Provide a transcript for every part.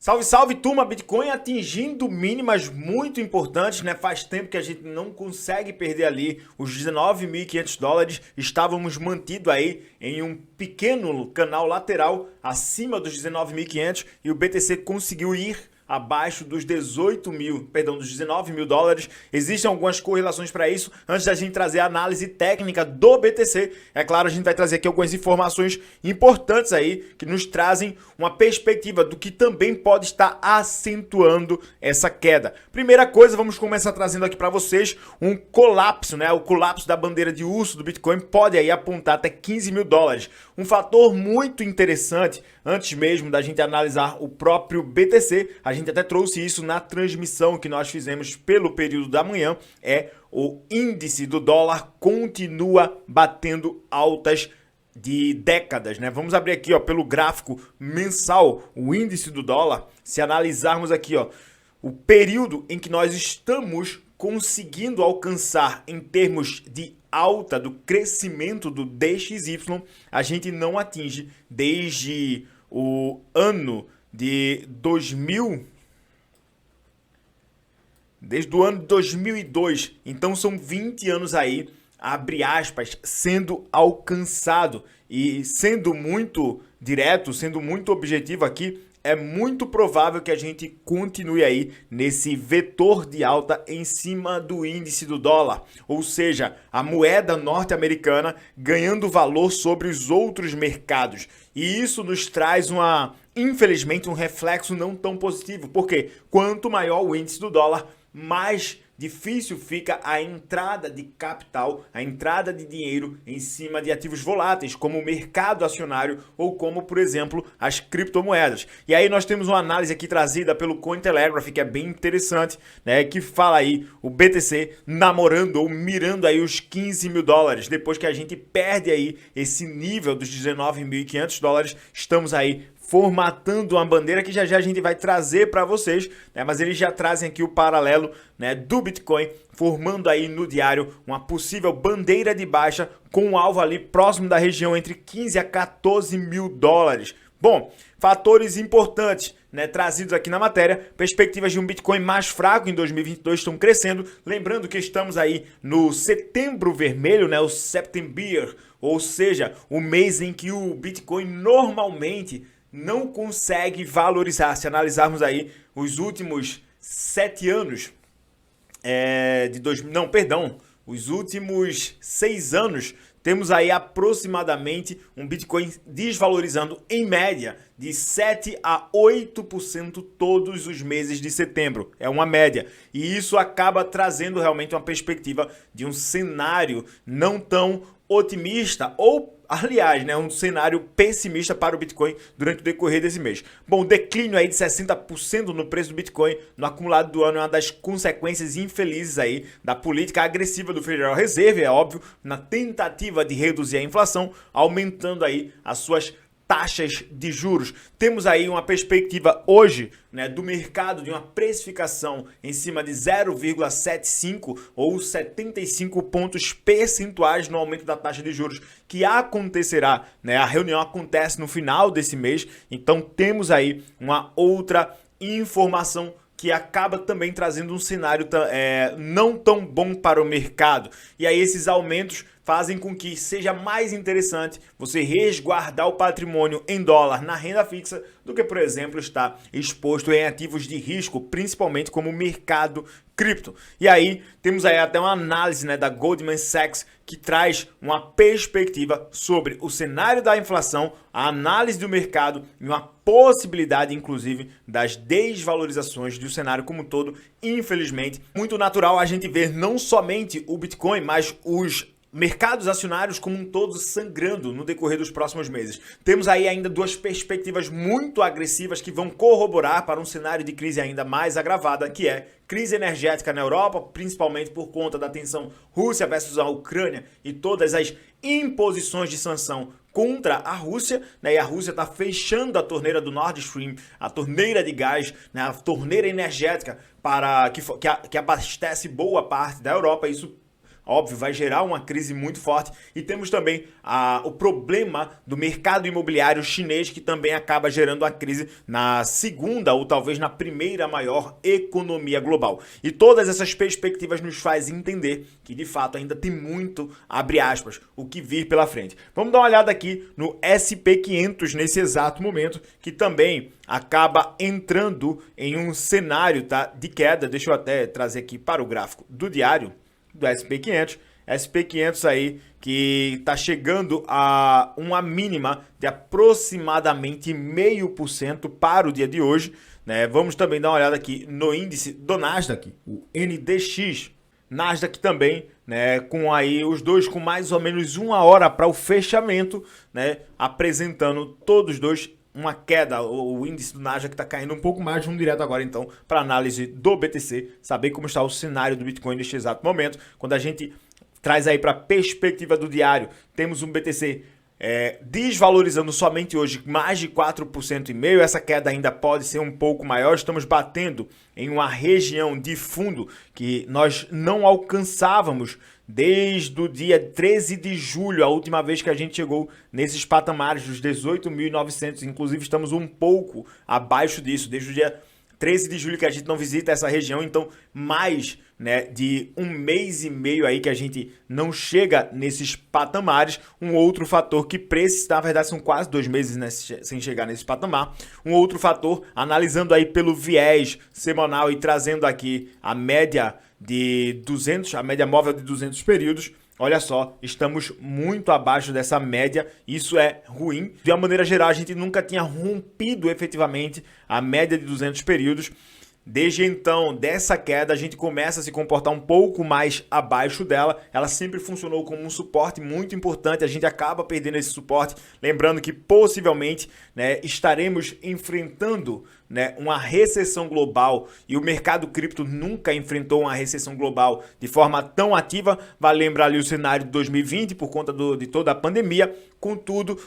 Salve, salve, turma! Bitcoin atingindo mínimas muito importantes, né? Faz tempo que a gente não consegue perder ali os 19.500 dólares. Estávamos mantidos aí em um pequeno canal lateral acima dos 19.500 e o BTC conseguiu ir abaixo dos 19 mil dólares. Existem algumas correlações para isso. Antes da gente trazer a análise técnica do BTC, é claro, a gente vai trazer aqui algumas informações importantes aí que nos trazem uma perspectiva do que também pode estar acentuando essa queda. Primeira coisa, vamos começar trazendo aqui para vocês um colapso, né? O colapso da bandeira de urso do Bitcoin pode aí apontar até 15 mil dólares. Um fator muito interessante, antes mesmo da gente analisar o próprio BTC, a gente até trouxe isso na transmissão que nós fizemos pelo período da manhã, é o índice do dólar continua batendo altas de décadas, né? Vamos abrir aqui, ó, pelo gráfico mensal, o índice do dólar. Se analisarmos aqui, ó, o período em que nós estamos conseguindo alcançar em termos de alta do crescimento do DXY, a gente não atinge desde o ano de 2000, desde o ano de 2002. Então são 20 anos aí, abre aspas, sendo alcançado. E sendo muito direto, sendo muito objetivo aqui, é muito provável que a gente continue aí nesse vetor de alta em cima do índice do dólar. Ou seja, a moeda norte-americana ganhando valor sobre os outros mercados. E isso nos traz infelizmente, um reflexo não tão positivo. Porque quanto maior o índice do dólar, mais difícil fica a entrada de capital, a entrada de dinheiro em cima de ativos voláteis, como o mercado acionário ou como, por exemplo, as criptomoedas. E aí nós temos uma análise aqui trazida pelo Cointelegraph, que é bem interessante, né, que fala aí o BTC namorando ou mirando aí os 15 mil dólares. Depois que a gente perde aí esse nível dos 19.500 dólares, estamos aí formatando uma bandeira que já a gente vai trazer para vocês, né? Mas eles já trazem aqui o paralelo, né, do Bitcoin, formando aí no diário uma possível bandeira de baixa com um alvo ali próximo da região entre 15 a 14 mil dólares. Bom, fatores importantes, né, trazidos aqui na matéria, perspectivas de um Bitcoin mais fraco em 2022 estão crescendo, lembrando que estamos aí no setembro vermelho, né, o September, ou seja, o mês em que o Bitcoin normalmente não consegue valorizar. Se analisarmos aí os últimos 7 anos, os últimos 6 anos, temos aí aproximadamente um Bitcoin desvalorizando em média de 7 a 8% todos os meses de setembro. É uma média. E isso acaba trazendo realmente uma perspectiva de um cenário não tão otimista ou, aliás, né, um cenário pessimista para o Bitcoin durante o decorrer desse mês. Bom, o declínio aí de 60% no preço do Bitcoin no acumulado do ano é uma das consequências infelizes aí da política agressiva do Federal Reserve, é óbvio, na tentativa de reduzir a inflação, aumentando aí as suas taxas de juros. Temos aí uma perspectiva hoje, né, do mercado de uma precificação em cima de 0,75 ou 75 pontos percentuais no aumento da taxa de juros que acontecerá, né? A reunião acontece no final desse mês, então temos aí uma outra informação que acaba também trazendo um cenário não tão bom para o mercado. E aí esses aumentos fazem com que seja mais interessante você resguardar o patrimônio em dólar na renda fixa do que, por exemplo, estar exposto em ativos de risco, principalmente como o mercado cripto. E aí temos aí até uma análise, né, da Goldman Sachs que traz uma perspectiva sobre o cenário da inflação, a análise do mercado e uma possibilidade, inclusive, das desvalorizações do cenário como um todo. Infelizmente, muito natural a gente ver não somente o Bitcoin, mas os mercados acionários como um todo sangrando no decorrer dos próximos meses. Temos aí ainda duas perspectivas muito agressivas que vão corroborar para um cenário de crise ainda mais agravada, que é crise energética na Europa, principalmente por conta da tensão Rússia versus a Ucrânia e todas as imposições de sanção contra a Rússia, né? E a Rússia está fechando a torneira do Nord Stream, a torneira de gás, né? A torneira energética que abastece boa parte da Europa. Isso óbvio, vai gerar uma crise muito forte. E temos também o problema do mercado imobiliário chinês, que também acaba gerando a crise na segunda ou talvez na primeira maior economia global. E todas essas perspectivas nos faz entender que de fato ainda tem muito, abre aspas, o que vir pela frente. Vamos dar uma olhada aqui no SP500 nesse exato momento, que também acaba entrando em um cenário, tá, de queda. Deixa eu até trazer aqui para o gráfico do diário do SP500. SP500 aí que está chegando a uma mínima de aproximadamente 0,5% para o dia de hoje, né? Vamos também dar uma olhada aqui no índice do Nasdaq, o NDX. Nasdaq também, né, com aí os dois com mais ou menos 1 hora para o fechamento, né, apresentando todos os dois uma queda. O índice do Nasdaq está caindo um pouco mais. Vamos direto agora então para a análise do BTC, saber como está o cenário do Bitcoin neste exato momento. Quando a gente traz aí para a perspectiva do diário, temos um BTC desvalorizando somente hoje mais de 4,5%. Essa queda ainda pode ser um pouco maior. Estamos batendo em uma região de fundo que nós não alcançávamos desde o dia 13 de julho, a última vez que a gente chegou nesses patamares dos 18.900. Inclusive estamos um pouco abaixo disso, desde o dia 13 de julho que a gente não visita essa região. Então mais, né, de 1 mês e meio aí que a gente não chega nesses patamares. Um outro fator que precisa, na verdade são quase 2 meses, né, sem chegar nesse patamar. Um outro fator, analisando aí pelo viés semanal e trazendo aqui a média de 200, a média móvel de 200 períodos. Olha só, estamos muito abaixo dessa média, isso é ruim. De uma maneira geral, a gente nunca tinha rompido efetivamente a média de 200 períodos. Desde então, dessa queda, a gente começa a se comportar um pouco mais abaixo dela. Ela sempre funcionou como um suporte muito importante, a gente acaba perdendo esse suporte. Lembrando que possivelmente, né, estaremos enfrentando, né, uma recessão global, e o mercado cripto nunca enfrentou uma recessão global de forma tão ativa. Vale lembrar ali o cenário de 2020 por conta de toda a pandemia. Contudo,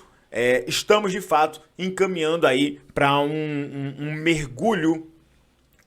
estamos de fato encaminhando aí para um mergulho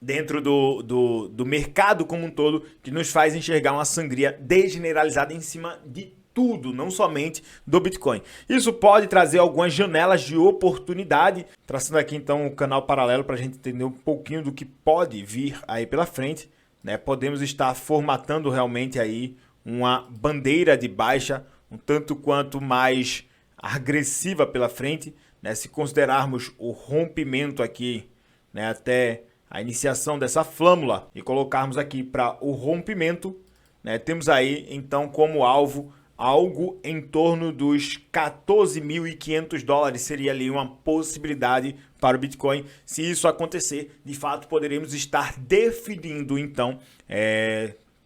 dentro do mercado como um todo, que nos faz enxergar uma sangria desgeneralizada em cima de tudo, não somente do Bitcoin. Isso pode trazer algumas janelas de oportunidade, traçando aqui então o canal paralelo para a gente entender um pouquinho do que pode vir aí pela frente, né? Podemos estar formatando realmente aí uma bandeira de baixa, um tanto quanto mais agressiva pela frente, né? Se considerarmos o rompimento aqui, né, até a iniciação dessa flâmula e colocarmos aqui para o rompimento, né, temos aí então como alvo algo em torno dos 14.500 dólares. Seria ali uma possibilidade para o Bitcoin. Se isso acontecer, de fato poderemos estar definindo então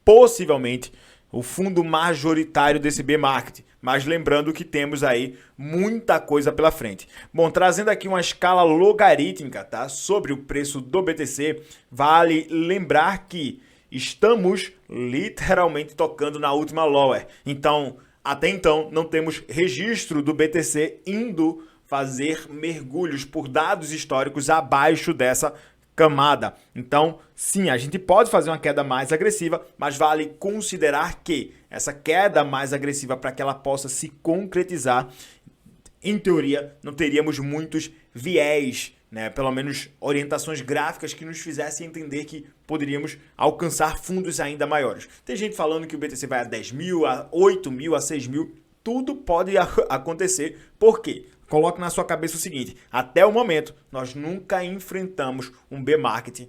possivelmente o fundo majoritário desse bear market. Mas lembrando que temos aí muita coisa pela frente. Bom, trazendo aqui uma escala logarítmica, tá, sobre o preço do BTC, vale lembrar que estamos literalmente tocando na última lower. Então, até então, não temos registro do BTC indo fazer mergulhos por dados históricos abaixo dessa camada. Então, sim, a gente pode fazer uma queda mais agressiva, mas vale considerar que essa queda mais agressiva, para que ela possa se concretizar, em teoria, não teríamos muitos viés, né? Pelo menos orientações gráficas que nos fizessem entender que poderíamos alcançar fundos ainda maiores. Tem gente falando que o BTC vai a 10 mil, a 8 mil, a 6 mil. Tudo pode acontecer. Por quê? Coloque na sua cabeça o seguinte: até o momento, nós nunca enfrentamos um bear market,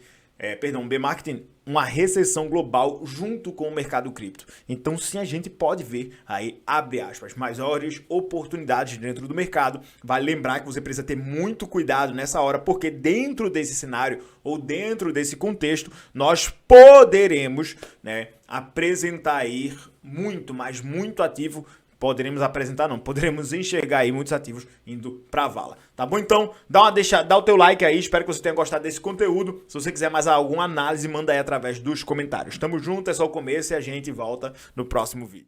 uma recessão global junto com o mercado cripto. Então, sim, a gente pode ver aí, abre aspas, maiores oportunidades dentro do mercado. Vale lembrar que você precisa ter muito cuidado nessa hora, porque dentro desse cenário ou dentro desse contexto, nós poderemos, né, apresentar aí muito, mas muito ativo. Poderemos enxergar aí muitos ativos indo para a vala. Tá bom? Então, dá o teu like aí, espero que você tenha gostado desse conteúdo. Se você quiser mais alguma análise, manda aí através dos comentários. Tamo junto, é só o começo e a gente volta no próximo vídeo.